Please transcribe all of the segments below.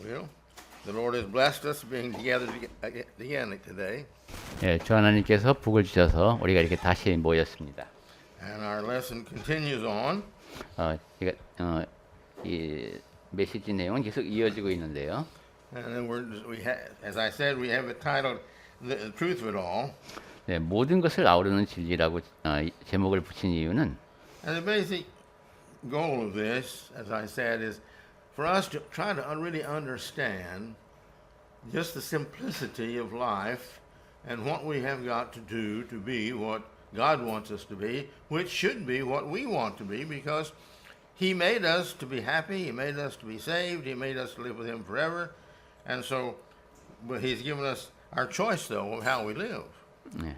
Well, the Lord has blessed us being together again today, 예, 주 하나님께서 복을 주셔서 우리가 이렇게 다시 모였습니다. and our lesson continues on. 제가 이 메시지 내용은 계속 이어지고 있는데요. And then as I said, we have it titled "The Truth of It All." 네, 모든 것을 아우르는 진리라고 제목을 붙인 이유는 And the basic goal of this, as I said, is for us to try to really understand just the simplicity of life and what we have got to do to be what God wants us to be, which should be what we want to be, because He made us to be happy, He made us to be saved, He made us to live with Him forever, and so but He's given us our choice, though, of how we live. 네,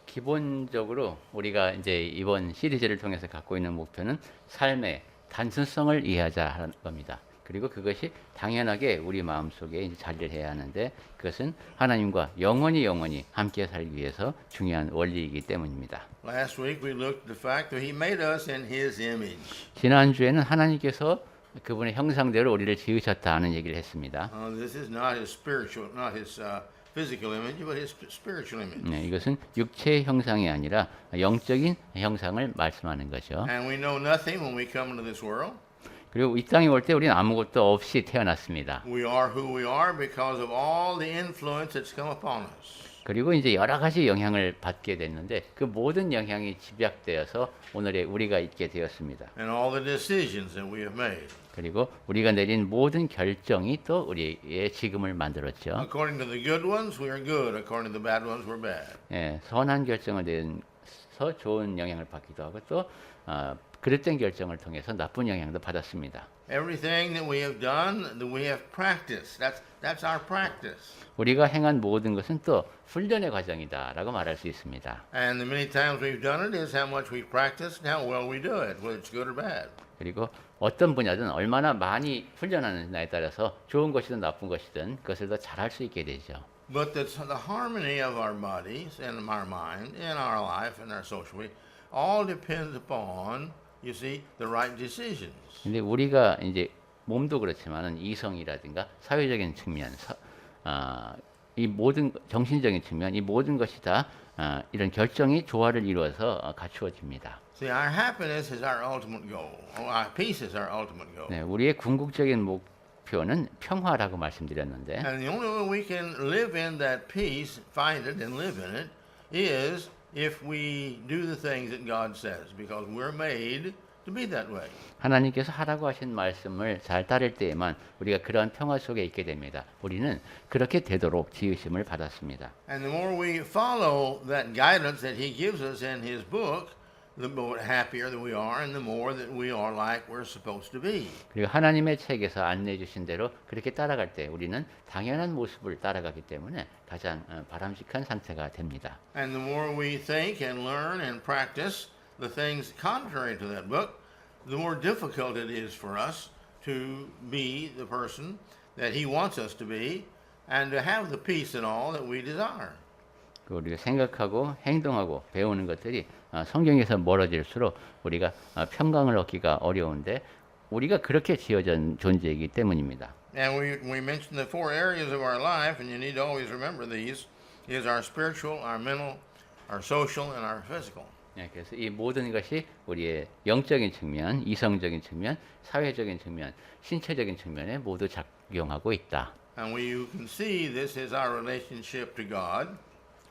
기본적으로 우리가 이제 이번 시리즈를 통해서 갖고 있는 목표는 삶의 단순성을 이해하자는 겁니다. 그리고 그것이 당연하게 우리 마음속에 이제 자리를 해야 하는데 그것은 하나님과 영원히 함께 살기 위해서 중요한 원리이기 때문입니다. Last week we looked at the fact that He made us in His image. 지난주에는 하나님께서 그분의 형상대로 우리를 지으셨다는 얘기를 했습니다. This is not His spiritual, not His physical image, but His spiritual image. 네, 이것은 육체의 형상이 아니라 영적인 형상을 말씀하는 거죠. And we know nothing when we come into this world. 그리고 이 땅에 올 때 우리는 아무것도 없이 태어났습니다. We are who we are because of all the influence that's come upon us. 그리고 이제 여러 가지 영향을 받게 됐는데 그 모든 영향이 집약되어서 오늘의 우리가 있게 되었습니다. And all the decisions that we have made. 그리고 우리가 내린 모든 결정이 또 우리의 지금을 만들었죠. According to the good ones, we are good. According to the bad ones, we're bad. 예, 선한 결정을 내서 좋은 영향을 받기도 하고 또 그릇된 결정을 통해서 나쁜 영향도 받았습니다. Everything that we have done, that we have practiced. That's our practice. 우리가 행한 모든 것은 또 훈련의 과정이다라고 말할 수 있습니다. And the many times we've done it is how much we've practiced and how well we do it, whether it's good or bad. 그리고 어떤 분야든 얼마나 많이 훈련하느냐에 따라서 좋은 것이든 나쁜 것이든 그것을 더 잘할 수 있게 되죠. But the harmony of our bodies and our mind and our life and our social way all depends upon, you see, the right decisions. 근데 우리가 이제 몸도 그렇지만은 이성이라든가 사회적인 측면, 이 모든 정신적인 측면, 이 모든 것이 다 이런 결정이 조화를 이루어서 갖추어집니다. See, our happiness is our ultimate goal. Our peace is our ultimate goal. 네, 우리의 궁극적인 목표는 평화라고 말씀드렸는데, And the only way we can live in that peace, find it and live in it, is if we do the things that God says, because we're made to be that way. 하나님께서 하라고 하신 말씀을 잘 따를 때에만 우리가 그러한 평화 속에 있게 됩니다. 우리는 그렇게 되도록 지으심을 받았습니다. And the more we follow that guidance that He gives us in His book, the more happier that we are and the more that we are like we're supposed to be. 그리고 하나님의 책에서 안내해 주신 대로 그렇게 따라갈 때 우리는 당연한 모습을 따라가기 때문에 가장 바람직한 상태가 됩니다. And the more we think and learn and practice the things contrary to that book, the more difficult it is for us to be the person that He wants us to be and to have the peace and all that we desire. 우리가 생각하고 행동하고 배우는 것들이 성경에서 멀어질수록 우리가 평강을 얻기가 어려운데 우리가 그렇게 지어진 존재이기 때문입니다. And we mentioned the four areas of our life, and you need to always remember these, is our spiritual, our mental, our social, and our physical. 네, 그래서 이 모든 것이 우리의 영적인 측면, 이성적인 측면, 사회적인 측면, 신체적인 측면에 모두 작용하고 있다. And you can see this is our relationship to God.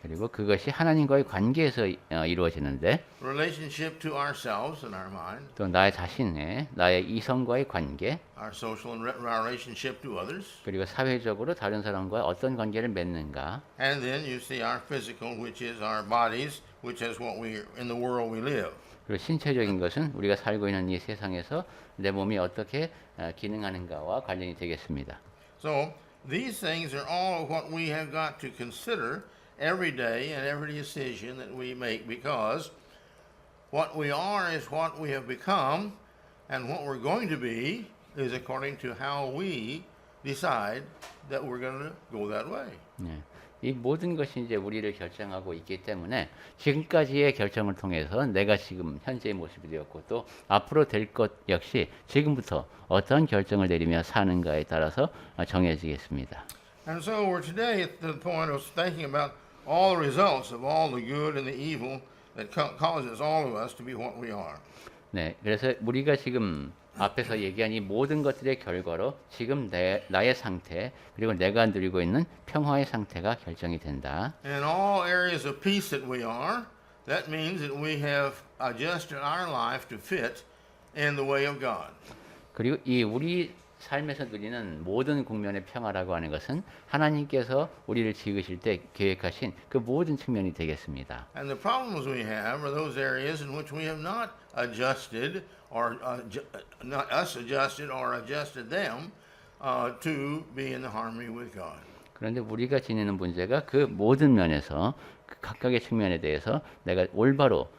그리고 그것이 하나님과의 관계에서 이루어지는데 Relationship to ourselves and our mind. 또 나의 자신의 나의 이성과의 관계 Our social and our relationship to others. 그리고 사회적으로 다른 사람과 어떤 관계를 맺는가 And then you see our physical, which is our bodies, which is what we in the world we live. 그리고 신체적인 것은 우리가 살고 있는 이 세상에서 내 몸이 어떻게 기능하는가와 관련이 되겠습니다. So these things are all what we have got to consider every day and every decision that we make, because what we are is what we have become, and what we're going to be is according to how we decide that we're going to go that way. 네. 이 모든 것이 이제 우리를 결정하고 있기 때문에 지금까지의 결정을 통해서 내가 지금 현재의 모습이 되었고 또 앞으로 될 것 역시 지금부터 어떤 결정을 내리며 사는가에 따라서 정해지겠습니다. And so we're today at the point of thinking about all the results of all the good and the evil that causes all of us to be what we are. 네, 그래서 우리가 지금 앞에서 얘기한 이 모든 것들의 결과로 지금 나의 상태 그리고 내가 누리고 있는 평화의 상태가 결정이 된다. In all areas of peace that we are, that means that we have adjusted our life to fit in the way of God. 그리고 이 우리 삶에서 누리는 모든 국면의 평화라고 하는 것은 하나님께서 우리를 지으실 때 계획하신 그 모든 측면이 되겠습니다. And the problems we have are those areas in which we have not adjusted or not us adjusted or adjusted them to be in the harmony with God. 그런데 우리가 지니는 문제가 그 모든 면에서 그 각각의 측면에 대해서 내가 올바로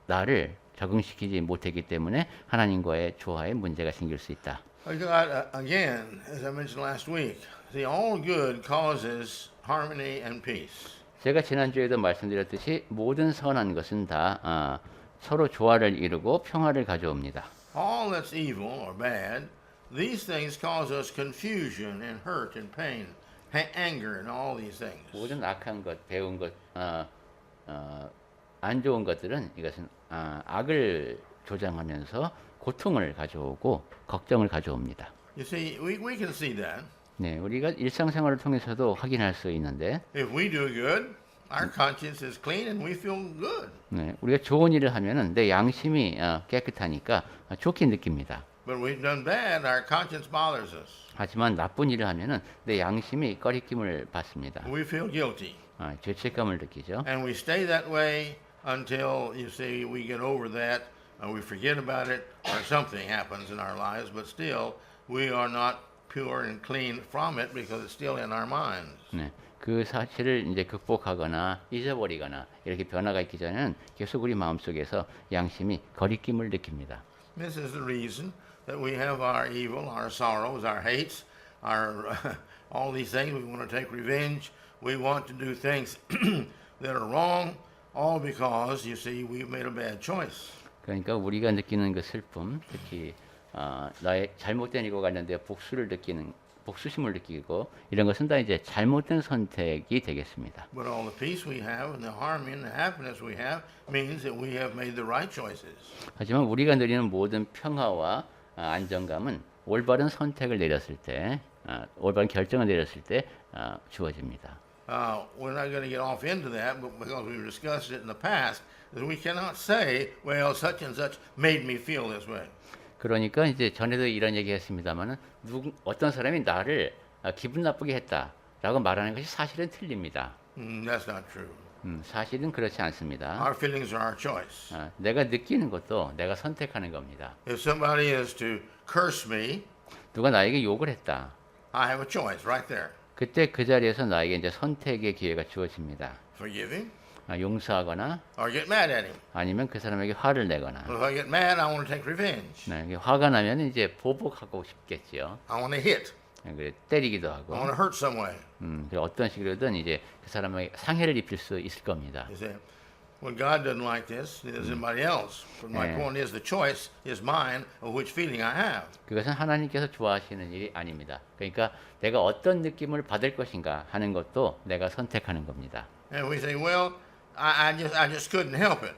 나를 적응시키지 못했기 때문에 하나님과의 조화에 문제가 생길 수 있다. God, again, as I mentioned last week, see, all good causes harmony and peace. 제가 지난주에도 말씀드렸듯이 모든 선한 것은 다 서로 조화를 이루고 평화를 가져옵니다. All that's evil or bad, these things cause us confusion and hurt and pain, anger and all these things. 모든 악한 것, 배운 것, 안 좋은 것들은 이것은 악을 조장하면서 고통을 가져오고 걱정을 가져옵니다. You see, we can see that. 네, 우리가 일상생활을 통해서도 확인할 수 있는데, If we do good, our conscience is clean and we feel good. 네, 우리가 좋은 일을 하면은 내 양심이 깨끗하니까 좋게 느낍니다. But we've done bad, our conscience bothers us. 하지만 나쁜 일을 하면은 내 양심이 꺼리낌을 받습니다. We feel guilty. 죄책감을 느끼죠. And we stay that way until, you see, we get over that, we forget about it, or something happens in our lives, but still, we are not pure and clean from it because it's still in our minds. 네, 그 사실을 이제 극복하거나 잊어버리거나 이렇게 변화가 있기 전에는 계속 우리 마음속에서 양심이 거리낌을 느낍니다. This is the reason that we have our evil, our sorrows, our hates, our all these things. We want to take revenge. We want to do things that are wrong, all because, you see, we've made a bad choice. 그러니까 우리가 느끼는 그 슬픔, 특히 나의 잘못된 일과 관련되어 복수심을 느끼고 이런 것은 다 이제 잘못된 선택이 되겠습니다. But all the peace we have and the harmony and the happiness we have means that we have made the right choices. 하지만 우리가 누리는 모든 평화와 안정감은 올바른 선택을 내렸을 때, 올바른 결정을 내렸을 때 주어집니다. We're not going to get off into that, but because we've discussed it in the past, that we cannot say, well, such and such made me feel this way. 그러니까 이제 전에도 이런 얘기했습니다만은 어떤 사람이 나를 기분 나쁘게 했다라고 말하는 것이 사실은 틀립니다. That's not true. 사실은 그렇지 않습니다. Our feelings are our choice. 내가 느끼는 것도 내가 선택하는 겁니다. If somebody is to curse me, 누가 나에게 욕을 했다. I have a choice right there. 그때 그 자리에서 나에게 이제 선택의 기회가 주어집니다. Forgive him 용서하거나 or get mad at him. 아니면 그 사람에게 화를 내거나. If I get mad, I want to take revenge. 네, 화가 나면 이제 보복하고 싶겠지요. I want to hit. 그래, 때리기도 하고. I want to hurt some way. 어떤 식으로든 이제 그 사람에게 상해를 입힐 수 있을 겁니다. You see, well, God doesn't like this. Neither does anybody else. But my point is, the choice is mine of which feeling I have. 그것은 하나님께서 좋아하시는 일이 아닙니다. 그러니까 내가 어떤 느낌을 받을 것인가 하는 것도 내가 선택하는 겁니다. And we say, well, I just couldn't help it.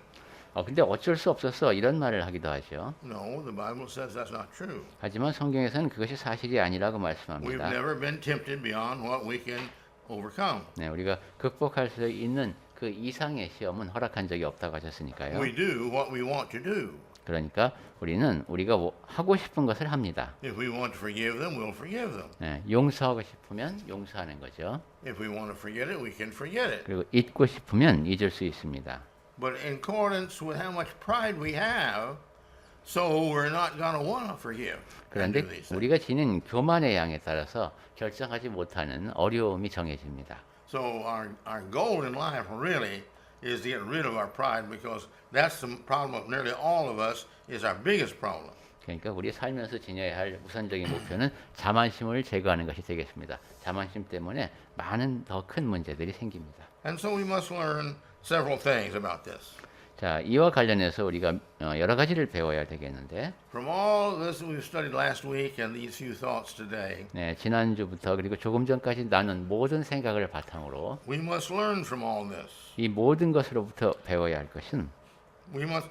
근데 어쩔 수 없었어 이런 말을 하기도 하죠. No, the Bible says that's not true. 하지만 성경에서는 그것이 사실이 아니라고 We've 말씀합니다. never been tempted beyond what we can overcome. 네, 우리가 극복할 수 있는 그 이상의 시험은 허락한 적이 없다고 하셨으니까요. We do what we want to do. 그러니까 우리는 우리가 하고 싶은 것을 합니다. If we want to forgive them, we'll forgive them. 네, 용서하고 싶으면 용서하는 거죠. If we want to forget it, we can forget it. 그리고 잊고 싶으면 잊을 수 있습니다. But in accordance with how much pride we have, so we're not going to want to forgive. and 그런데 do these things. 우리가 지닌 교만의 양에 따라서 결정하지 못하는 어려움이 정해집니다. So our goal in life really is to get rid of our pride because that's the problem of nearly all of us is our biggest problem. 그러니까 우리 살면서 지녀야 할 우선적인 목표는 자만심을 제거하는 것이 되겠습니다. 자만심 때문에 많은 더 큰 문제들이 생깁니다. And so we must learn several things about this. 자, 이와 관련해서 우리가 여러 가지를 배워야 되겠는데, From all this we've studied last week and these few thoughts today, 네, 지난주부터 그리고 조금 전까지 나눈 모든 생각을 바탕으로 we must learn from all this. 이 모든 것으로부터 배워야 할 것은 We must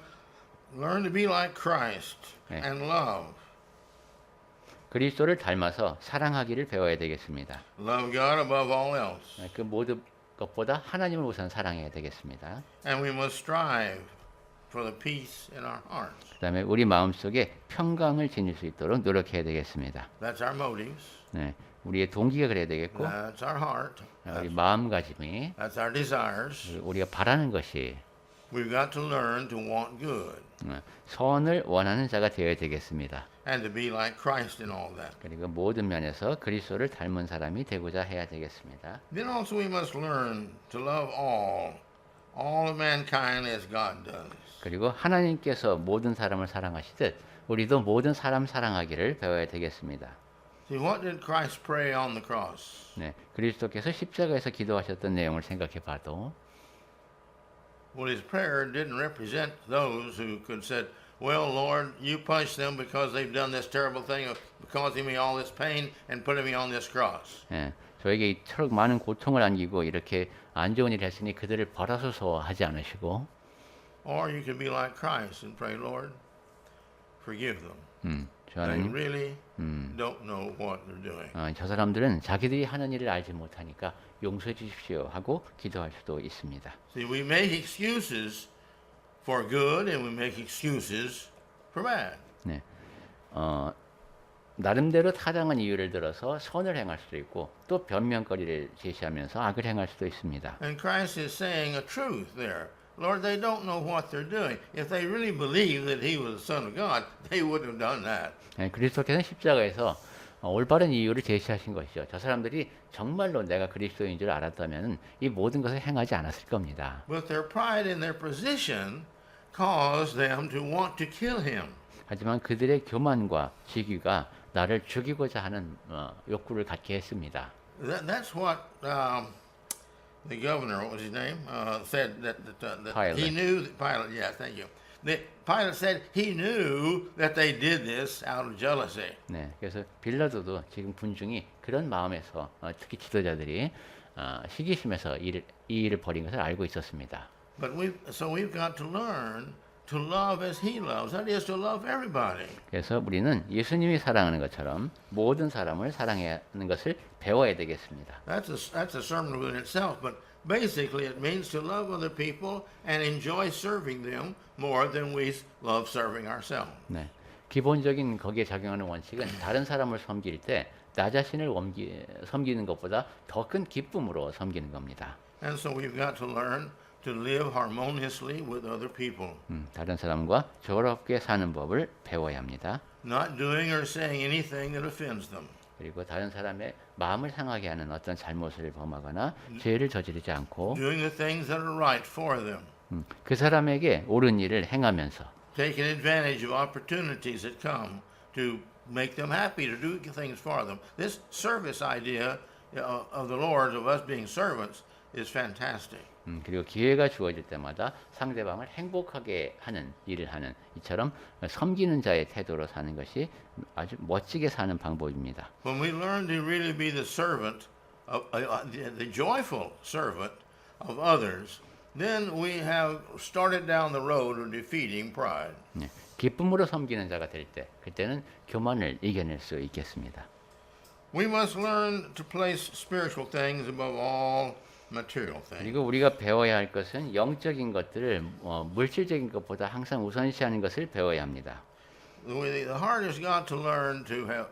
learn to be like Christ 네. and love. 그리스도를 닮아서 사랑하기를 배워야 되겠습니다. Love God above all else. 네, 그 모든 것보다 하나님을 우선 사랑해야 되겠습니다. And we must strive for the peace in our hearts. 그다음에 우리 마음속에 평강을 지닐 수 있도록 노력해야 되겠습니다. That's our motives. 네, 우리의 동기가 그래야 되겠고, That's our heart. 우리 마음가짐이 That's our desires. 우리가 바라는 것이 We've got to learn to want good 선을 원하는 자가 되어야 되겠습니다. and to be like Christ in all that. 그리고 모든 면에서 그리스도를 닮은 사람이 되고자 해야 되겠습니다. Then also we must learn to love all of mankind as God does. 그리고 하나님께서 모든 사람을 사랑하시듯 우리도 모든 사람 사랑하기를 배워야 되겠습니다. See, what did Christ pray on the cross? 네, 그리스도께서 십자가에서 기도하셨던 내용을 생각해 봐도 Well, his prayer didn't represent those who could said, well, Lord, you punish them because they've done this terrible thing of causing me all this pain and putting me on this cross. 예, 저에게 이토록 많은 고통을 안기고 이렇게 안 좋은 일을 했으니 그들을 벌하소서 하지 않으시고 Or you could be like Christ and pray, Lord, forgive them. 주 They 하나님, really don't know what they're doing. 저 사람들은 자기들이 하는 일을 알지 못하니까 용서해 주십시오 하고 기도할 수도 있습니다. See, we make excuses for good and we make excuses for bad. 네, 나름대로 타당한 이유를 들어서 선을 행할 수도 있고 또 변명거리를 제시하면서 악을 행할 수도 있습니다. And Christ is saying a truth there. Lord, they don't know what they're doing. If they really believed that he was the Son of God, they wouldn't have done that. 네, 그리스도께서는 십자가에서 올바른 이유를 제시하신 것이죠. 저 사람들이 정말로 내가 그리스도인 줄 알았다면 이 모든 것을 행하지 않았을 겁니다. But their pride in their position caused them to want to kill him. 하지만 그들의 교만과 지귀가 나를 죽이고자 하는 욕구를 갖게 했습니다. That's what the governor, what was his name, said that Pilate. he knew that Pilate. Yes, thank you. Pilate said he knew that they did this out of jealousy. 네, 그래서 빌라도도 지금 군중이 그런 마음에서 특히 지도자들이 시기심에서 이 일을 벌인 것을 알고 있었습니다. But we've got to learn to love as he loves. That is to love everybody. 그래서 우리는 예수님이 사랑하는 것처럼 모든 사람을 사랑하는 것을 배워야 되겠습니다. That's a sermon within itself, but basically it means to love other people and enjoy serving them more than we love serving ourselves. 네, 기본적인 거기에 작용하는 원칙은 다른 사람을 섬길 때 나 자신을 섬기는 것보다 더 큰 기쁨으로 섬기는 겁니다. And so we've got to learn to live harmoniously with other people. 다른 사람과 조화롭게 사는 법을 배워야 합니다. Not doing or saying anything that offends them. 그리고 다른 사람의 마음을 상하게 하는 어떤 잘못을 범하거나 죄를 저지르지 않고 Doing the things that are right for them. 그 사람에게 옳은 일을 행하면서 Taking advantage of opportunities that come to make them happy, to do things for them. This service idea of the Lord, of us being servants, is fantastic. 그리고 기회가 주어질 때마다 상대방을 행복하게 하는 일을 하는 이처럼 섬기는 자의 태도로 사는 것이 아주 멋지게 사는 방법입니다. When we learn to really be the servant, the joyful servant of others, then we have started down the road of defeating pride. 네, 기쁨으로 섬기는 자가 될 때 그때는 교만을 이겨낼 수 있겠습니다. We must learn to place spiritual things above all material things. 그리고 우리가 배워야 할 것은 영적인 것들을 물질적인 것보다 항상 우선시하는 것을 배워야 합니다. The heart has got to learn to have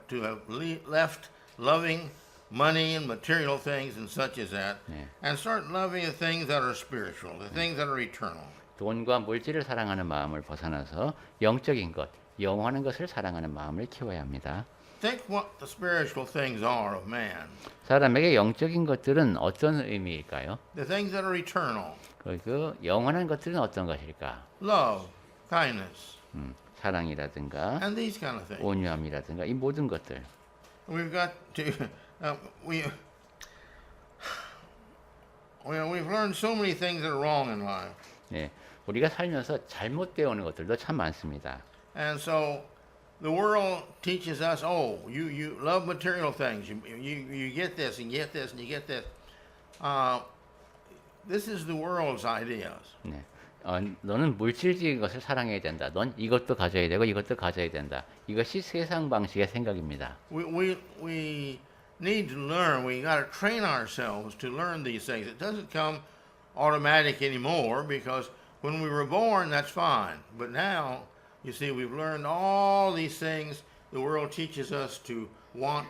left loving money and material things and such as that, 네. and start loving the things that are spiritual, the things that are eternal. 돈과 물질을 사랑하는 마음을 벗어나서 영적인 것, 영원한 것을 사랑하는 마음을 키워야 합니다. Think what the spiritual things are of man. 사람에게 영적인 것들은 어떤 의미일까요? The things that are eternal. 그 영원한 것들은 어떤 것일까? Love, kindness, 사랑이라든가 and these kind of things. 온유함이라든가 이 모든 것들. We've got to, we've learned so many things that are wrong in life. 네, 우리가 살면서 잘못 배우는 것들도 참 많습니다. And so the world teaches us, oh, you love material things. You get this and get this and you get this. This is the world's ideas. 네, 너는 물질적인 것을 사랑해야 된다. 넌 이것도 가져야 되고 이것도 가져야 된다. 이것이 세상 방식의 생각입니다. We need to learn. We got to train ourselves to learn these things. It doesn't come automatic anymore because when we were born, that's fine. But now, you see, we've learned all these things. The world teaches us to want.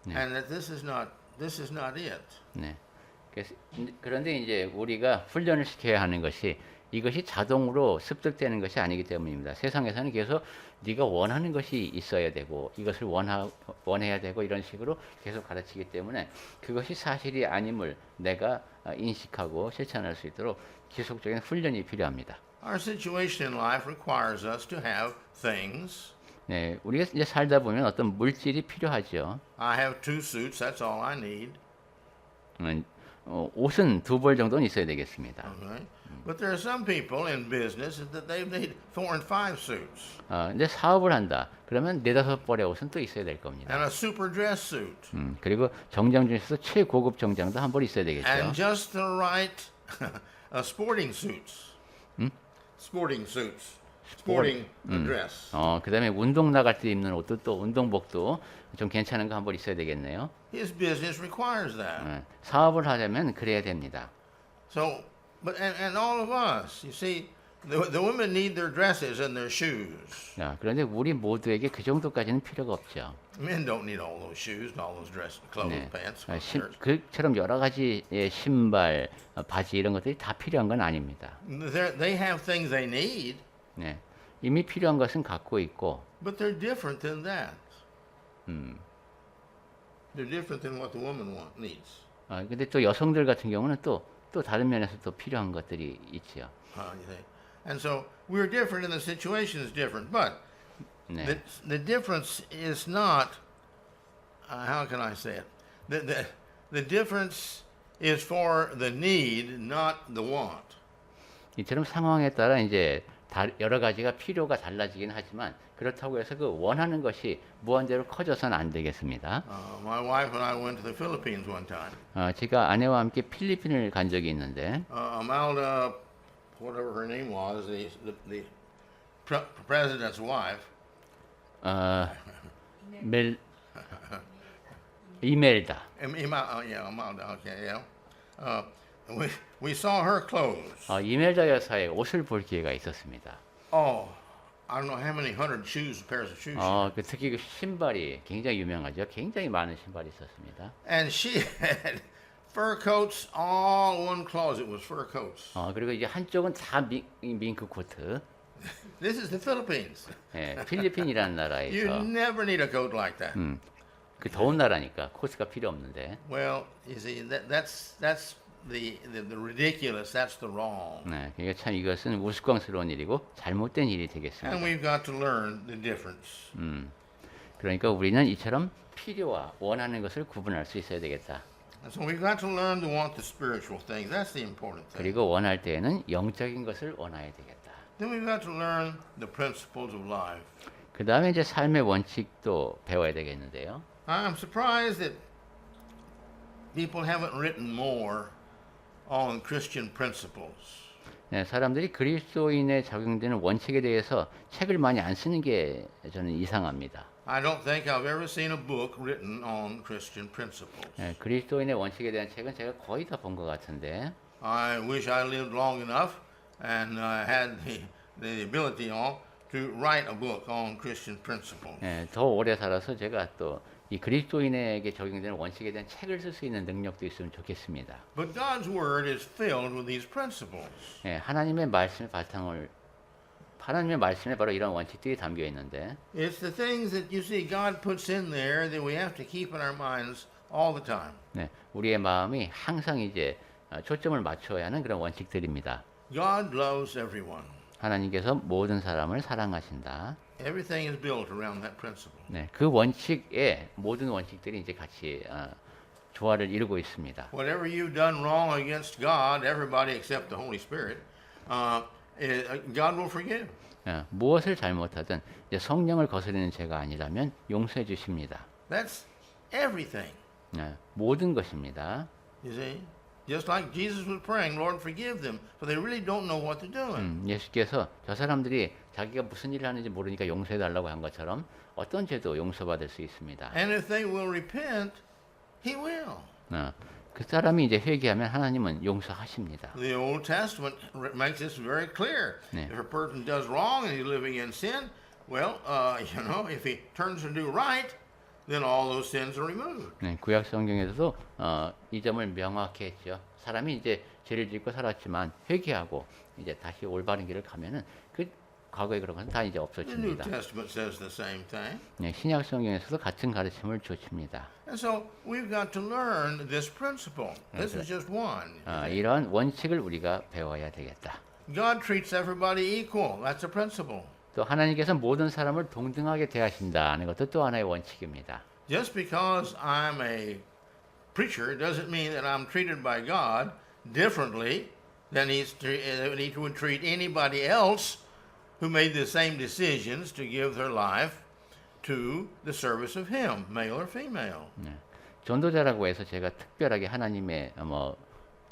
And that this is not it. 네. 그런데 이제 우리가 훈련을 시켜야 하는 것이 이것이 자동으로 습득되는 것이 아니기 때문입니다. 세상에서는 계속 네가 원하는 것이 있어야 되고 이것을 원해야 되고 이런 식으로 계속 가르치기 때문에 그것이 사실이 아님을 내가 인식하고 실천할 수 있도록 지속적인 훈련이 필요합니다. Our situation in life requires us to have things. 네, 우리가 이제 살다 보면 어떤 물질이 필요하죠. I have 2 suits. That's all I need. 옷은 2벌 정도는 있어야 되겠습니다. Okay. But there are some people in business that they need 4 and 5 suits. 근데 사업을 한다. 그러면 4-5벌의 옷은 또 있어야 될 겁니다. And a super dress suit. 그리고 정장 중에서 최고급 정장도 한 벌 있어야 되겠죠. And just the right sporting suits. Sporting suits. Sporting dress. 그다음에 운동 나갈 때 입는 옷도 또 운동복도 좀 괜찮은 거 한 벌 있어야 되겠네요. His business requires that. 사업을 하려면 그래야 됩니다. So, but and all of us, you see, the women need their dresses and their shoes. 그런데 우리 모두에게 그 정도까지는 필요가 없죠. Men don't need all those shoes and all those dress clothes, pants. 그처럼 여러 가지의 신발, 바지 이런 것들이 다 필요한 건 아닙니다. They have things they need. 네, 이미 필요한 것은 갖고 있고. But they're different than that. They're different than what the woman needs. 근데 또 여성들 같은 경우는 또 다른 면에서 또 필요한 것들이 있지요. You think? And so we're different, and the situation is different. But 네. the difference is not. How can I say it? The difference is for the need, not the want. 이처럼 상황에 따라 이제 여러 가지가 필요가 달라지긴 하지만 그렇다고 해서 그 원하는 것이 무한대로 커져서는 안 되겠습니다. My wife and I went to the Philippines one time. 제가 아내와 함께 필리핀을 간 적이 있는데 Amalda, whatever her name was, the president's wife. 이멜다. Yeah, Amalda. Okay, yeah. We saw her clothes. 이멜다 여사의 옷을 볼 기회가 있었습니다. Oh, I don't know how many hundred pairs of shoes. 특히 그 신발이 굉장히 유명하죠. 굉장히 많은 신발이 있었습니다. And she had fur coats, all one closet was fur coats. 그리고 이제 한쪽은 다 밍크 코트. This is the Philippines. 필리핀이라는 You 나라에서 never need a coat like that. 그 더운 나라니까 코트가 필요 없는데. Well, you see, that's the ridiculous. That's the wrong. 네, 그러니까 참 이것은 우스꽝스러운 일이고 잘못된 일이 And 되겠습니다. we've got to learn the difference. 그러니까 우리는 이처럼 필요와 원하는 것을 구분할 수 있어야 되겠다. And so we've got to learn to want the spiritual things. That's the important thing. 그리고 원할 때에는 영적인 것을 원해야 되겠다. Then we've got to learn the principles of life. 그 다음에 이제 삶의 원칙도 배워야 되겠는데요. I'm surprised that people haven't written more on Christian principles. 네, 사람들이 그리스도인에 적용되는 원칙에 대해서 책을 많이 안 쓰는 게 저는 이상합니다. I don't think I've ever seen a book written on Christian principles. 네, 그리스도인의 원칙에 대한 책은 제가 거의 다 본 것 같은데. I wish I lived long enough and had the ability to write a book on Christian principles. 네, 더 오래 살아서 제가 또 이 그리스도인에게 적용되는 원칙에 대한 책을 쓸 수 있는 능력도 있으면 좋겠습니다. But God's word is filled with these principles. 네, 하나님의 말씀의 말씀에 바로 이런 원칙들이 담겨 있는데. It's the things that you see God puts in there that we have to keep in our minds all the time. 네, 우리의 마음이 항상 이제 초점을 맞춰야 하는 그런 원칙들입니다. God loves everyone. 하나님께서 모든 사람을 사랑하신다. Everything is built around that principle. 네, 그 원칙에 모든 원칙들이 이제 같이 조화를 이루고 있습니다. Whatever you've done wrong against God, everybody except the Holy Spirit, God will forgive. 무엇을 잘못하든 이제 성령을 거스르는 죄가 아니라면 용서해 주십니다. That's everything. 모든 것입니다. You see? Just like Jesus was praying, Lord, forgive them, for they really don't know what they're doing. 예수께서 저 사람들이 자기가 무슨 일을 하는지 모르니까 용서해 달라고 한 것처럼 어떤 죄도 용서받을 수 있습니다. And if they will repent, He will. 그 사람이 이제 회개하면 하나님은 용서하십니다. The Old Testament makes this very clear. 네. If a person does wrong and he's living in sin, well, if he turns to do right, then all those sins are removed. 네, 구약 성경에서도 이 점을 명확히 했죠. 사람이 이제 죄를 짓고 살았지만 회개하고 이제 다시 올바른 길을 가면은 그 과거에 그런 것은 다 이제 The New 없어집니다. Testament says the same thing. 네, 신약 성경에서도 같은 가르침을 주십니다. And so we've got to learn this principle. This is just one. 이러한 원칙을 우리가 배워야 되겠다. God treats everybody equal. That's a principle. 또 하나님께서 모든 사람을 동등하게 대하신다는 것도 또 하나의 원칙입니다. Just because I'm a preacher doesn't mean that I'm treated by God differently than he would treat anybody else who made the same decisions to give their life to the service of Him, male or female. 전도자라고 해서 제가 특별하게 하나님의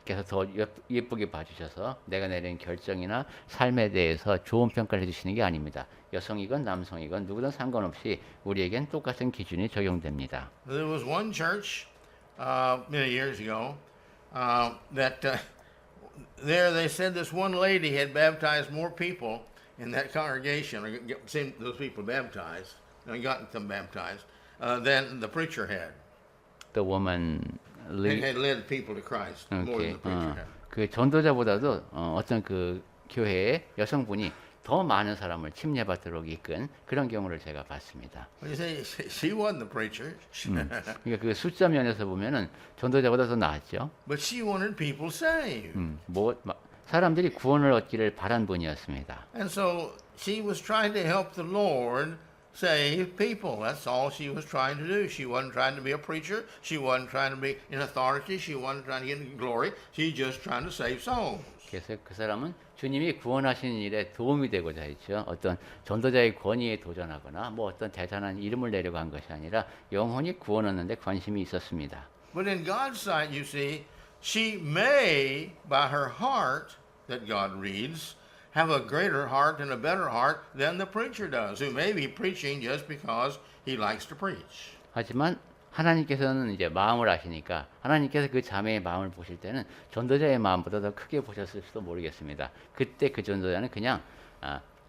께서 더 예쁘게 봐주셔서 내가 내린 결정이나 삶에 대해서 좋은 평가를 해주시는 게 아닙니다. 여성이건 남성이건 누구든 상관없이 우리에겐 똑같은 기준이 적용됩니다. There was one church many years ago that there they said this one lady had baptized more people in that congregation, or seen those people baptized, and gotten them baptized, than the preacher had. The woman Had led people to Christ more than the preacher had. 그 전도자보다도 어떤 그 교회의 여성분이 더 많은 사람을 침례받도록 이끈 그런 경우를 제가 봤습니다. Well, you say she wasn't the preacher, 그러니까 그 숫자 면에서 보면은 전도자보다 더 나았죠. but she wanted people saved. 사람들이 구원을 얻기를 바란 분이었습니다. And so she was trying to help the Lord save people. That's all she was trying to do. She wasn't trying to be a preacher. She wasn't trying to be in authority. She wasn't trying to get glory. She's just trying to save souls. 그래서 그 사람은 주님이 구원하시는 일에 도움이 되고자 했죠. 어떤 전도자의 권위에 도전하거나 뭐 어떤 대단한 이름을 내려고 한 것이 아니라 영혼이 구원 얻는 데 관심이 있었습니다. But in God's sight, you see, she may, by her heart that God reads, have a greater heart and a better heart than the preacher does, who may be preaching just because he likes to preach. 하지만 하나님께서는 이제 마음을 아시니까 하나님께서 그 자매의 마음을 보실 때는 전도자의 마음보다 더 크게 보셨을지도 모르겠습니다. 그때 그 전도자는 그냥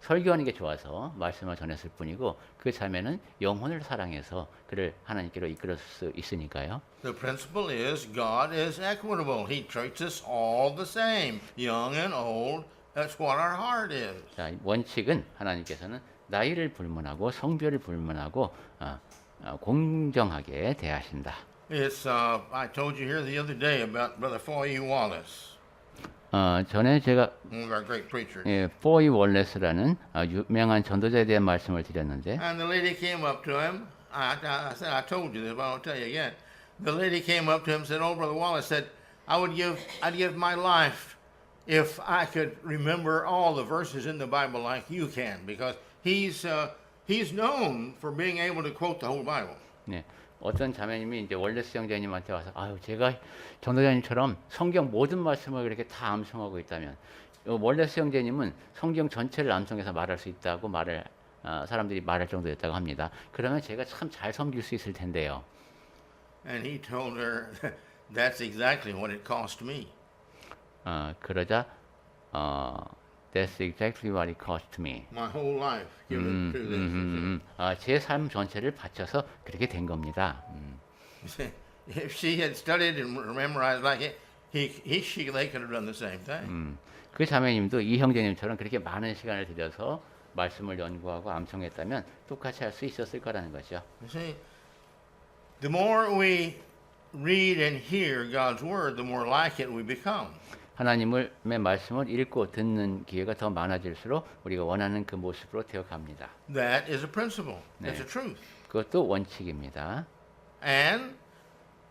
설교하는 게 좋아서 말씀을 전했을 뿐이고 그 자매는 영혼을 사랑해서 그를 하나님께로 이끌었을 수 있으니까요. The principle is God is equitable. He treats us all the same, young and old. That's what our heart is. 자, 원칙은 하나님께서는 나이를 불문하고 성별을 불문하고 공정하게 대하신다. It's I told you here the other day about Brother Foy Wallace, 전에 제가 one of our great preachers. 포이 월레스라는 유명한 전도자에 대한 말씀을 드렸는데 And the lady came up to him. I said I told you this, but I'll tell you again. The lady came up to him and said, "Oh, Brother Wallace said I'd give my life if I could remember all the verses in the Bible like you can, because he's known for being able to quote the whole Bible." 네, 어떤 자매님이 이제 월레스 형제님한테 와서 아유 제가 전도자님처럼 성경 모든 말씀을 그렇게 다 암송하고 있다면 월레스 형제님은 성경 전체를 암송해서 말할 수 있다고 사람들이 말할 정도였다고 합니다. 그러면 제가 참 잘 섬길 수 있을 텐데요. And he told her, "That's exactly what it cost me." 그러자 That's exactly what it cost me. My whole life given to this. 제 삶 전체를 바쳐서 그렇게 된 겁니다. If she had studied and memorized like it, they could have done the same thing. 그 자매님도 이 형제님처럼 그렇게 많은 시간을 들여서 말씀을 연구하고 암송했다면 똑같이 할 수 있었을 거라는 거죠. You see, the more we read and hear God's word, the more like it we become. 하나님의 말씀을 읽고 듣는 기회가 더 많아질수록 우리가 원하는 그 모습으로 되어갑니다. That is a principle. 네. It's a truth. 그것도 원칙입니다. And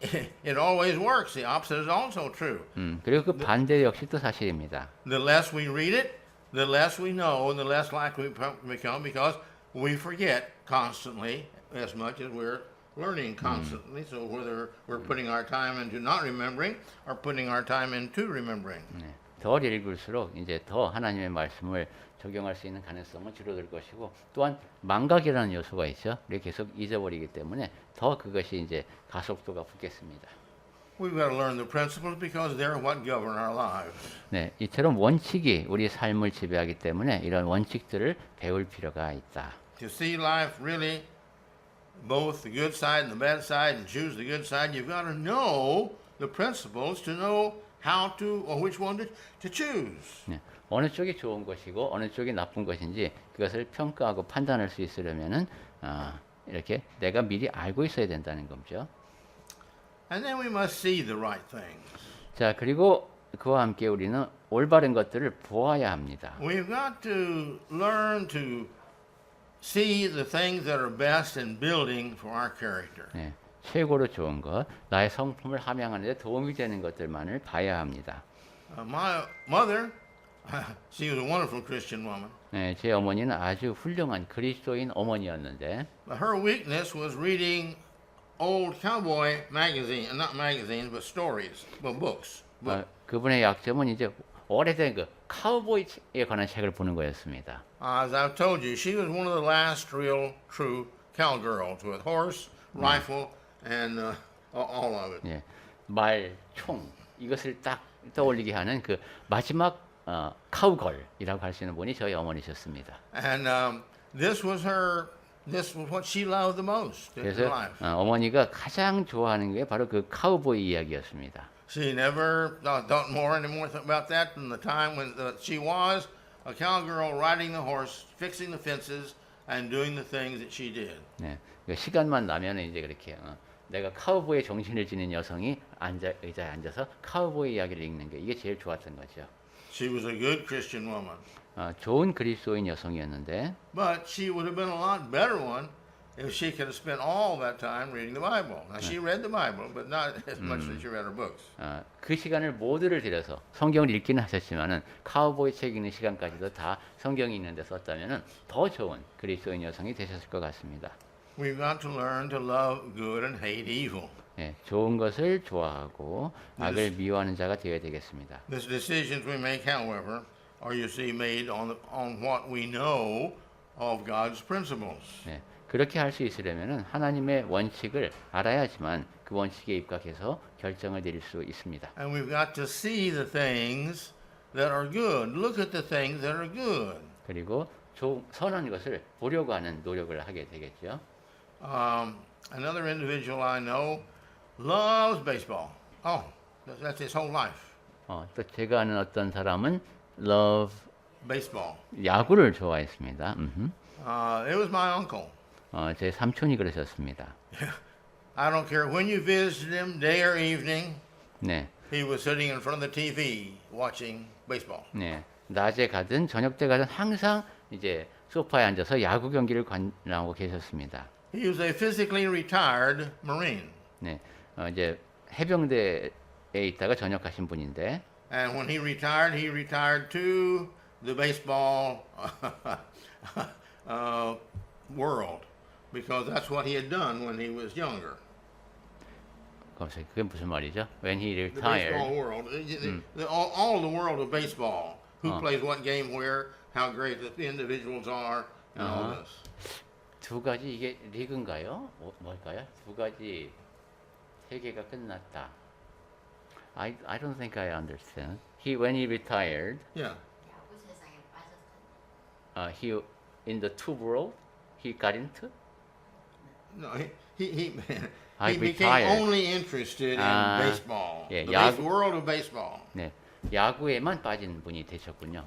it always works. The opposite is also true. 그리고 그 반대 역시 또 사실입니다. The less we read it, the less we know, and the less likely we become because we forget constantly as much as we're learning constantly. So whether we're putting our time into not remembering or putting our time into remembering. 네. 덜 읽을수록 이제 더 하나님의 말씀을 적용할 수 있는 가능성은 줄어들 것이고 또한 망각이라는 요소가 있죠. 우리가 계속 잊어버리기 때문에 더 그것이 이제 가속도가 붙겠습니다. We've got to learn the principles because they're what govern our lives. 네, 이처럼 원칙이 우리 삶을 지배하기 때문에 이런 원칙들을 배울 필요가 있다. To see life really, both the good side and the bad side, and choose the good side, you've got to know the principles to know how to, or which one to choose. 네, 어느 쪽이 좋은 것이고 어느 쪽이 나쁜 것인지 그것을 평가하고 판단할 수 있으려면은 이렇게 내가 미리 알고 있어야 된다는 거죠. And then we must see the right things. 자, 그리고 그와 함께 우리는 올바른 것들을 보아야 합니다. We've got to learn to see the things that are best in building for our character. 네, 최고로 좋은 것, 나의 성품을 함양하는 데 도움이 되는 것들만을 봐야 합니다. My mother, she was a wonderful Christian woman. 네, 제 어머니는 아주 훌륭한 그리스도인 어머니였는데 But her weakness was reading old cowboy magazine, not magazines, but stories, but books. 그분의 약점은 이제 오래된 그 카우보이에 관한 책을 보는 거였습니다. As I've told you, she was one of the last real true cowgirls with horse, rifle, and all of it. 예, 말, 총 이것을 딱 떠올리게 하는 그 마지막 카우걸이라고 할 수 있는 분이 저희 어머니셨습니다. And this was what she loved the most in her 그래서 life. 어머니가 가장 좋아하는 게 바로 그 카우보이 이야기였습니다. She never thought more anymore about that than the time when she was a cowgirl riding the horse, fixing the fences, and doing the things that she did. 네, 그 시간만 나면 이제 그렇게 내가 카우보이의 정신을 지닌 여성이 의자에 앉아서 카우보이 이야기를 읽는 게 이게 제일 좋았던 거죠. She was a good Christian woman, 좋은 그리스도인 여성이었는데 but she would have been a lot better one if she could have spent all that time reading the Bible. Now she read the Bible, but not as much as she read her books. 그 시간을 모두를 들여서 성경을 읽기는 하셨지만은 카우보이 책 읽는 시간까지도 다 성경이 있는데 썼다면은 더 좋은 그리스도인 여성이 되셨을 것 같습니다. We've got to learn to love good and hate evil. 예, 좋은 것을 좋아하고 악을 미워하는 자가 되어야 되겠습니다. The decisions we make, however, are you see made on what we know of God's principles. 예, 그렇게 할 수 있으려면은 하나님의 원칙을 알아야지만 그 원칙에 입각해서 결정을 내릴 수 있습니다. And we've got to see the things that are good. Look at the things that are good. 그리고 선한 것을 보려고 하는 노력을 하게 되겠죠. Another individual I know loves baseball. Oh, that's his whole life. 또 제가 아는 어떤 사람은 love Baseball. 야구를 좋아했습니다. It was my uncle. 제 삼촌이 그러셨습니다. I don't care when you visited him, day or evening, 네, he was sitting in front of the TV watching baseball. 네, 낮에 가든 저녁 때 가든 항상 이제 소파에 앉아서 야구 경기를 관람하고 계셨습니다. He was a physically retired Marine. 네, 이제 해병대에 있다가 전역하신 분인데, And when he retired to the baseball world because that's what he had done when he was younger. 그게 무슨 말이죠? When he The baseball retired. world, all the world of baseball. Who plays what game where, how great the individuals are, and all this. 두 가지 이게 리그인가요? 뭘까요? 두 가지 세계가 끝났다. I don't think I understand. When he retired, Yeah. 야구 세상에 빠졌던 he in the two world he got into. No, he I became retired. only interested in baseball. Yeah, The world of baseball. 네, 야구에만 빠진 분이 되셨군요.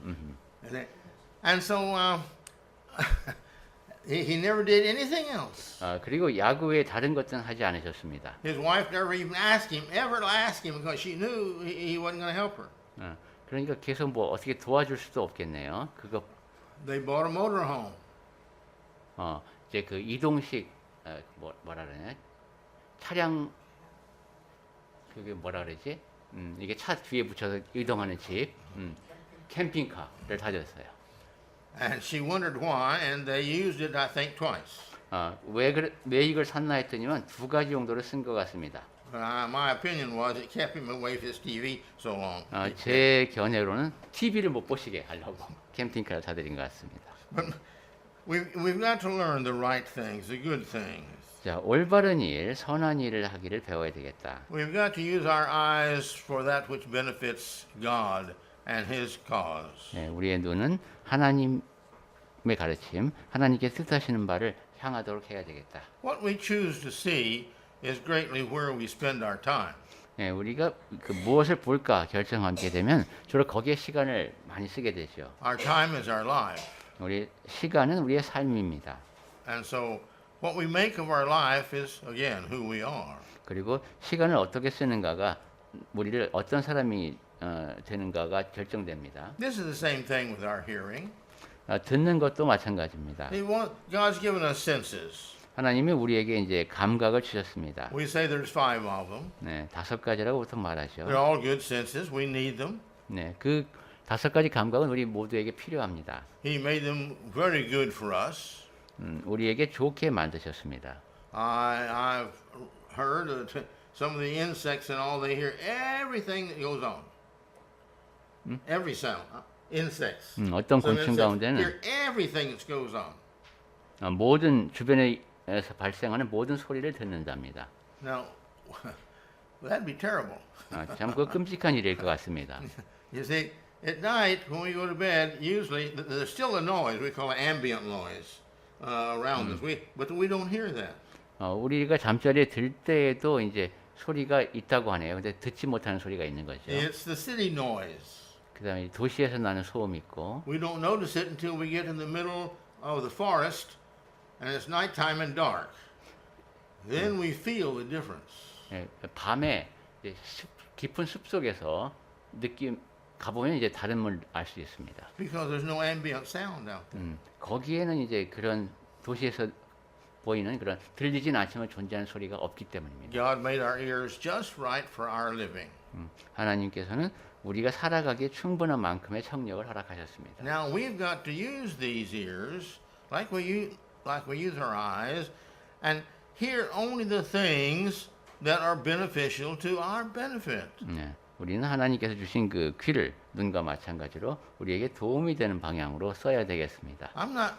And so he never did anything else. 그리고 야구 외에 다른 것은 하지 않으셨습니다. His wife never even asked him because she knew he wasn't going to help her. 그러니까 계속 뭐 어떻게 도와줄 수도 없겠네요. 그거 They bought a motorhome. 이제 그 이동식 뭐라 그러냐? 차량 그게 뭐라 그러지? 이게 차 뒤에 붙여서 이동하는 집, 캠핑카를 사줬어요. And she wondered why, and they used it, I think, twice. 왜 이걸 샀나 했더니만 두 가지 용도로 쓴 것 같습니다. But my opinion was it kept him away from his TV so long. 제 견해로는 TV를 못 보시게 하려고 캠핑카를 사드린 것 같습니다. But we've got to learn the right things, the good things. 자, 올바른 일, 선한 일을 하기를 배워야 되겠다. We've got to use our eyes for that which benefits God and His cause. 네, 우리의 눈은 하나님의 가르침, 하나님께 뜻하시는 바를 향하도록 해야 되겠다. What we choose to see is greatly where we spend our time. 네, 우리가 그 무엇을 볼까 결정하게 되면 주로 거기에 시간을 많이 쓰게 되죠. Our time is our life. 우리 시간은 우리의 삶입니다. And so what we make of our life is, again, who we are. 그리고 시간을 어떻게 쓰는가가 우리를 어떤 사람이 되는가가 결정됩니다. This is the same thing with our hearing. 듣는 것도 마찬가지입니다. God's given us senses. 하나님이 우리에게 이제 감각을 주셨습니다. We say there's 5 of them. 네, 5가지라고 보통 말하죠. They're all good senses. We need them. 네, 그 5가지 감각은 우리 모두에게 필요합니다. He made them very good for us. 우리에게 좋게 만드셨습니다. I've heard that some of the insects and all, they hear everything that goes on. Every sound. Insects. 어떤 Some 곤충 insects 가운데는 hear everything that goes on. 모든 주변에서 발생하는 모든 소리를 듣는답니다. Now, that'd be terrible. 참 그 끔찍한 일일 것 같습니다. You see, at night when we go to bed, usually there's still a noise we call ambient noise around us. But we don't hear that. 우리가 잠자리에 들 때에도 이제 소리가 있다고 하네요. 근데 듣지 못하는 소리가 있는 거죠. It's the city noise. 그다음에 도시에서 나는 소음이 있고 We don't notice it until we get in the middle of the forest and it's nighttime and dark. Then we feel the difference. 예, 밤에 이제 깊은 숲 속에서 가보면 이제 다름을 알 수 있습니다. Because there's no ambient sound out there. 거기에는 이제 그런 도시에서 보이는 그런 들리진 않지만 존재하는 소리가 없기 때문입니다. God made our ears just right for our living. 하나님께서는 우리가 살아가기에 충분한 만큼의 청력을 허락하셨습니다. Now we've got to use these ears like we use our eyes and hear only the things that are beneficial to our benefit. 네, 우리는 하나님께서 주신 그 귀를 눈과 마찬가지로 우리에게 도움이 되는 방향으로 써야 되겠습니다. I'm not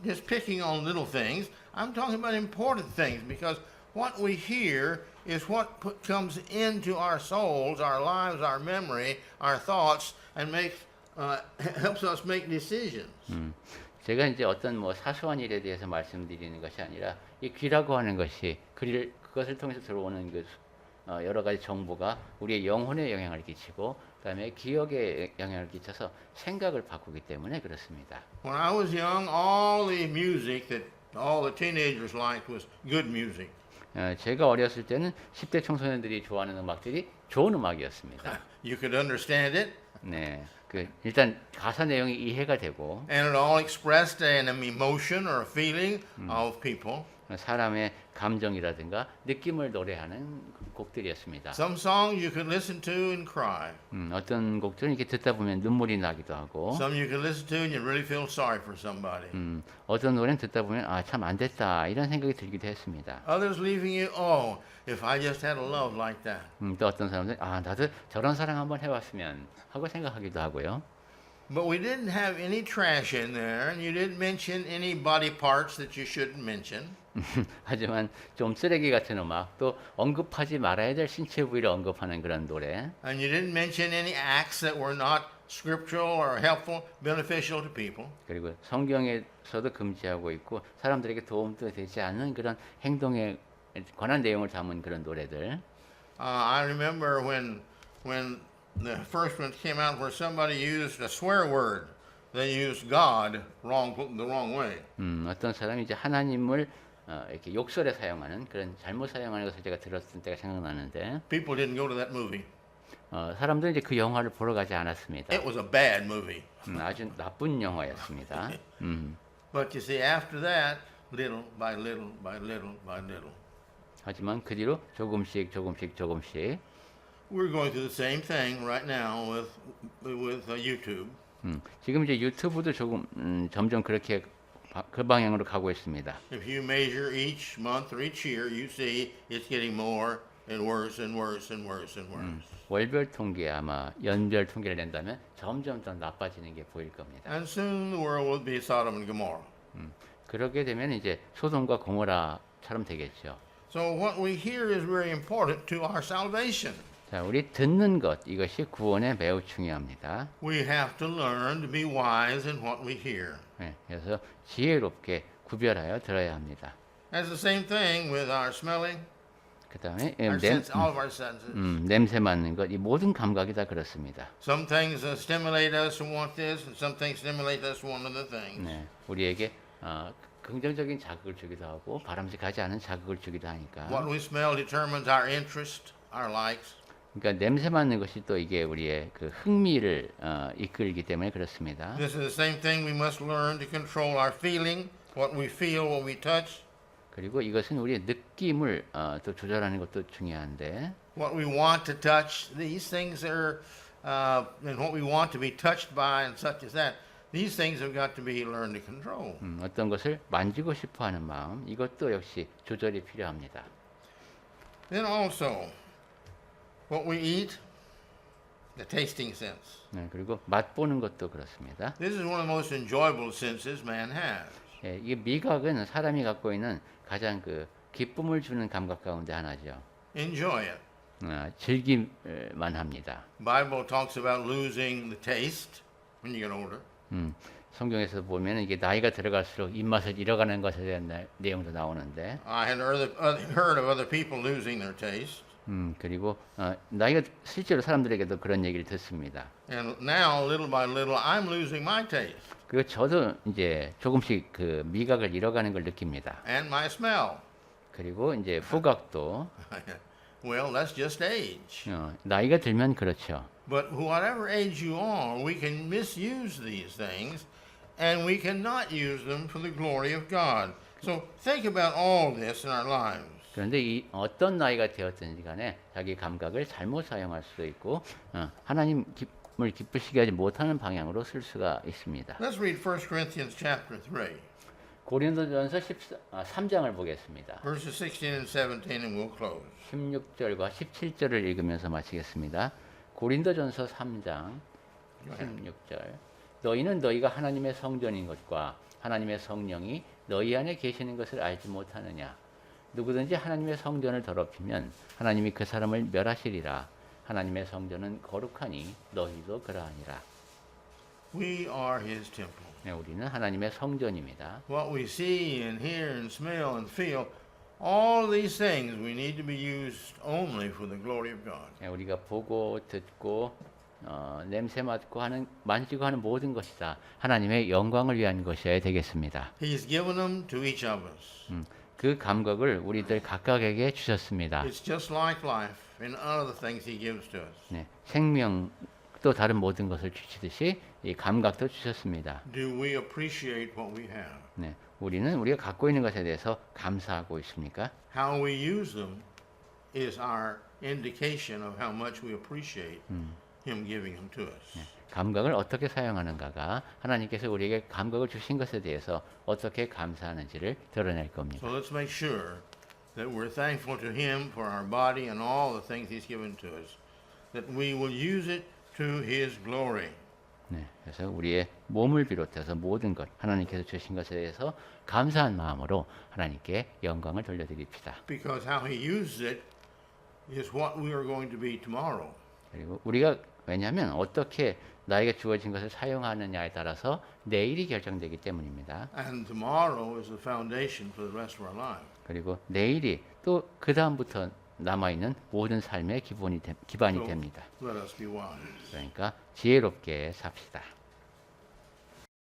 just picking on little things. I'm talking about important things because what we hear is what comes into our souls, our lives, our memory, our thoughts, and helps us make decisions. 제가 이제 어떤 뭐 사소한 일에 대해서 말씀드리는 것이 아니라 이 귀라고 하는 것이 그것을 통해서 들어오는 그 여러 가지 정보가 우리의 영혼에 영향을 끼치고 그다음에 기억에 영향을 끼쳐서 생각을 바꾸기 때문에 그렇습니다. When I was young, all the music that all the teenagers liked was good music. 제가 어렸을 때는 10대 청소년들이 좋아하는 음악들이 좋은 음악이었습니다. You could understand it, 네, 일단 가사 내용이 이해가 되고 and it all expressed an emotion or a feeling of people. 사람의 감정이라든가 느낌을 노래하는 곡들이었습니다. Some songs you could listen to and cry. 어떤 곡들은 이렇게 듣다 보면 눈물이 나기도 하고 Some you could listen to and you really feel sorry for somebody. 어떤 노래는 듣다 보면 참 안 됐다 이런 생각이 들기도 했습니다. Others leaving you, oh, if I just had a love like that. 또 어떤 사람들은 나도 저런 사랑 한번 해봤으면 하고 생각하기도 하고요. But we didn't have any trash in there, and you didn't mention any body parts that you shouldn't mention. 하지만 좀 쓰레기 같은 음악, 또 언급하지 말아야 될 신체 부위를 언급하는 그런 노래, And you didn't mention any acts that were not scriptural or helpful, beneficial to people. 그리고 성경에서도 금지하고 있고 사람들에게 도움도 되지 않는 그런 행동에 관한 내용을 담은 그런 노래들. I remember when the first one came out where somebody used a swear word. They used God the wrong way. 어떤 사람이 이제 하나님을 이렇게 욕설에 사용하는 그런 잘못 사용하는 것을 제가 들었을 때가 생각나는데 People didn't go to that movie. 사람들은 이제 그 영화를 보러 가지 않았습니다. It was a bad movie. 아주 나쁜 영화였습니다. But you see, after that, little by little by little by little, 하지만 그 뒤로 조금씩 we're going through the same thing right now with YouTube. 지금 이제 유튜브도 조금 점점 그렇게 그 방향으로 가고 있습니다. If you measure each month or each year, you see it's getting more and worse and worse and worse and worse. 월별 통계 아마 연별 통계를 낸다면 점점 더 나빠지는 게 보일 겁니다. And soon the world will be Sodom and Gomorrah. 그렇게 되면 이제 소돔과 고모라처럼 되겠죠. So what we hear is very important to our salvation. 자, 우리 듣는 것 이것이 구원에 매우 중요합니다. We have to learn to be wise in what we hear. 네, 그래서 지혜롭게 구별하여 들어야 합니다. That's the same thing with our smelling, 그다음에 our sense, all of our senses. 냄새 맡는 것 이 모든 감각이 다 그렇습니다. Some things stimulate us to want this, and some things stimulate us to want other things. 네, 우리에게 긍정적인 자극을 주기도 하고 바람직하지 않은 자극을 주기도 하니까. What we smell determines our interest, our likes. 그러니까 냄새 맡는 것이 또 이게 우리의 그 흥미를 이끌기 때문에 그렇습니다. This is the same thing we must learn to control our feeling, what we feel, what we touch, 그리고 이것은 우리의 느낌을 또 조절하는 것도 중요한데 what we want to touch. These things are, and what we want to be touched by, and such as that. These things have got to be learned to control. 어떤 것을 만지고 싶어하는 마음 이것도 역시 조절이 필요합니다. Then also, what we eat, the tasting sense. 네, 그리고 맛보는 것도 그렇습니다. This is one of the most enjoyable senses man has. 예, 이 미각은 사람이 갖고 있는 가장 그 기쁨을 주는 감각 가운데 하나죠. Enjoy it. 즐길만 합니다. Bible talks about losing the taste when you get older. 성경에서 보면 이게 나이가 들어갈수록 입맛을 잃어가는 것에 대한 내용도 나오는데, I had heard of other people losing their taste. 그리고 나이가 실제로 사람들에게도 그런 얘기를 듣습니다. And now, little by little, I'm losing my taste 그리고 저도 이제 조금씩 그 미각을 잃어가는 걸 느낍니다. and my smell. 그리고 이제 후각도 Well, that's just age. 나이가 들면 그렇죠. But whatever age you are, we can misuse these things, and we cannot use them for the glory of God. So think about all this in our lives. 그런데 이 어떤 나이가 되었든지 간에 자기 감각을 잘못 사용할 수도 있고 하나님을 기쁘시게 하지 못하는 방향으로 쓸 수가 있습니다. Let's read 1 Corinthians chapter 3, 고린도전서 3장을 보겠습니다. verses 16 and 17, and we'll close. 16절과 17절을 읽으면서 마치겠습니다. 고린도전서 3장 16절 너희는 너희가 하나님의 성전인 것과 하나님의 성령이 너희 안에 계시는 것을 알지 못하느냐 누구든지 하나님의 성전을 더럽히면 하나님이 그 사람을 멸하시리라 하나님의 성전은 거룩하니 너희도 그러하니라. We are His temple. 네, 우리는 하나님의 성전입니다. What we see and hear and smell and feel, all these things we need to be used only for the glory of God. 네, 우리가 보고 듣고 냄새 맡고 만지고 하는 모든 것이 다 하나님의 영광을 위한 것이어야 되겠습니다. He's given them to each of us. 그 감각을 우리들 각각에게 주셨습니다. It's just like life and other things He gives to us. 네, 생명 또 다른 모든 것을 주시듯이 이 감각도 주셨습니다. Do we appreciate what we have? 네, 우리는 우리가 갖고 있는 것에 대해서 감사하고 있습니까? How we use them is our indication of how much we appreciate Him giving them to us. 감각을 어떻게 사용하는가가 하나님께서 우리에게 감각을 주신 것에 대해서 어떻게 감사하는지를 드러낼 겁니다. So let's make sure that we're thankful to Him for our body and all the things He's given to us, that we will use it to His glory. 네, 그래서 우리의 몸을 비롯해서 모든 것 하나님께서 주신 것에 대해서 감사한 마음으로 하나님께 영광을 돌려드립시다. Because how He uses it is what we are going to be tomorrow. 그리고 우리가 왜냐하면 어떻게 나에게 주어진 것을 사용하느냐에 따라서 내일이 결정되기 때문입니다. And tomorrow is the foundation for the rest of our life. 그리고 내일이 또 그 다음부터 남아있는 모든 삶의 기반이 됩니다. Let us be wise. 그러니까 지혜롭게 삽시다.